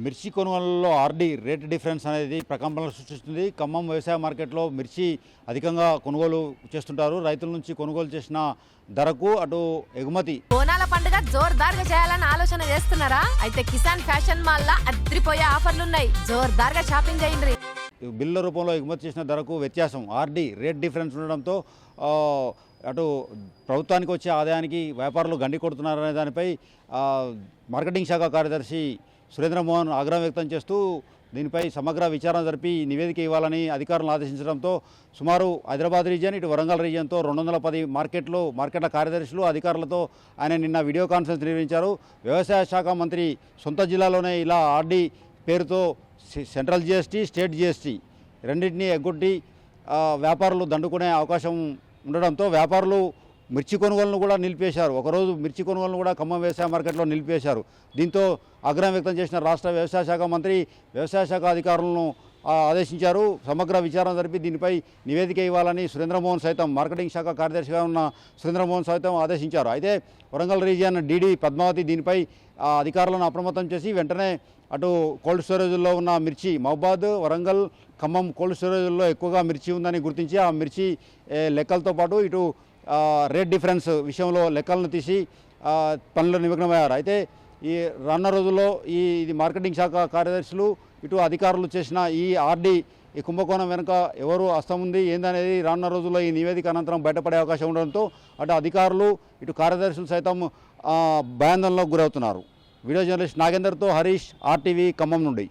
మిర్చి కొనుగోలులో RD rate difference అనేది ప్రకంపనలు సృష్టిస్తుంది. ఖమ్మం వ్యవసాయ మార్కెట్లో మిర్చి అధికంగా కొనుగోలు చేస్తుంటారు. రైతుల నుంచి కొనుగోలు చేసిన ధరకు అటు ఎగుమతి బోనాల పండుగ జోర్దార్గా చేయాలని ఆలోచన చేస్తున్నారా? అయితే కిసాన్ ఫ్యాషన్ మాల్ లా అద్రిపోయే ఆఫర్లున్నాయి. జోర్దార్గా షాపింగ్ చేయండి. బిల్ల రూపంలో ఎగుమతి చేసిన ధరకు వ్యత్యాసం ఆర్డీ రేట్ డిఫరెన్స్ ఉండడంతో అటు ప్రభుత్వానికి వచ్చే ఆదాయానికి వ్యాపారులు గండి కొడుతున్నారనే దానిపై మార్కెటింగ్ శాఖ కార్యదర్శి సురేంద్రమోహన్ ఆగ్రహం వ్యక్తం చేస్తూ దీనిపై సమగ్ర విచారణ జరిపి నివేదిక ఇవ్వాలని అధికారులను ఆదేశించడంతో సుమారు హైదరాబాద్ రీజియన్ ఇటు వరంగల్ రీజియన్తో 210 మార్కెట్ల కార్యదర్శులు అధికారులతో ఆయన నిన్న వీడియో కాన్ఫరెన్స్ నిర్వహించారు. వ్యవసాయ శాఖ మంత్రి సొంత జిల్లాలోనే ఇలా ఆర్డీ పేరుతో సెంట్రల్ జిఎస్టీ, స్టేట్ జిఎస్టీ రెండింటినీ ఎగ్గొట్టి వ్యాపారులు దండుకునే అవకాశం ఉండడంతో వ్యాపారులు మిర్చి కొనుగోలును కూడా నిలిపేశారు. ఒకరోజు మిర్చి కొనుగోలును కూడా ఖమ్మం వ్యవసాయ మార్కెట్లో నిలిపేశారు. దీంతో ఆగ్రహం వ్యక్తం చేసిన రాష్ట్ర వ్యవసాయ శాఖ మంత్రి వ్యవసాయ శాఖ అధికారులను ఆదేశించారు. సమగ్ర విచారణ జరిపి దీనిపై నివేదిక ఇవ్వాలని సురేంద్రమోహన్ సైతం మార్కెటింగ్ శాఖ కార్యదర్శిగా ఉన్న సురేంద్రమోహన్ సైతం ఆదేశించారు. అయితే వరంగల్ రీజియన్ డీడీ పద్మావతి దీనిపై అధికారులను అప్రమత్తం చేసి వెంటనే అటు కోల్డ్ స్టోరేజ్లో ఉన్న మిర్చి మహబాద్, వరంగల్, ఖమ్మం కోల్డ్ స్టోరేజ్లో ఎక్కువగా మిర్చి ఉందని గుర్తించి ఆ మిర్చి లెక్కలతో పాటు ఇటు రేట్ డిఫరెన్స్ విషయంలో లెక్కలను తీసి పనులు నిమగ్నమయ్యారు. అయితే ఈ రానున్న రోజుల్లో ఇది మార్కెటింగ్ శాఖ కార్యదర్శులు ఇటు అధికారులు చేసిన ఈ ఆర్డీ ఈ కుంభకోణం వెనుక ఎవరు హస్తం ఉంది ఏందనేది రానున్న రోజుల్లో ఈ నివేదిక అనంతరం బయటపడే అవకాశం ఉండడంతో అటు అధికారులు ఇటు కార్యదర్శులు సైతం భయాందోళనకు గురవుతున్నారు. వీడియో జర్నలిస్ట్ నాగేందర్తో హరీష్, ఆర్టీవీ ఖమ్మం నుండి.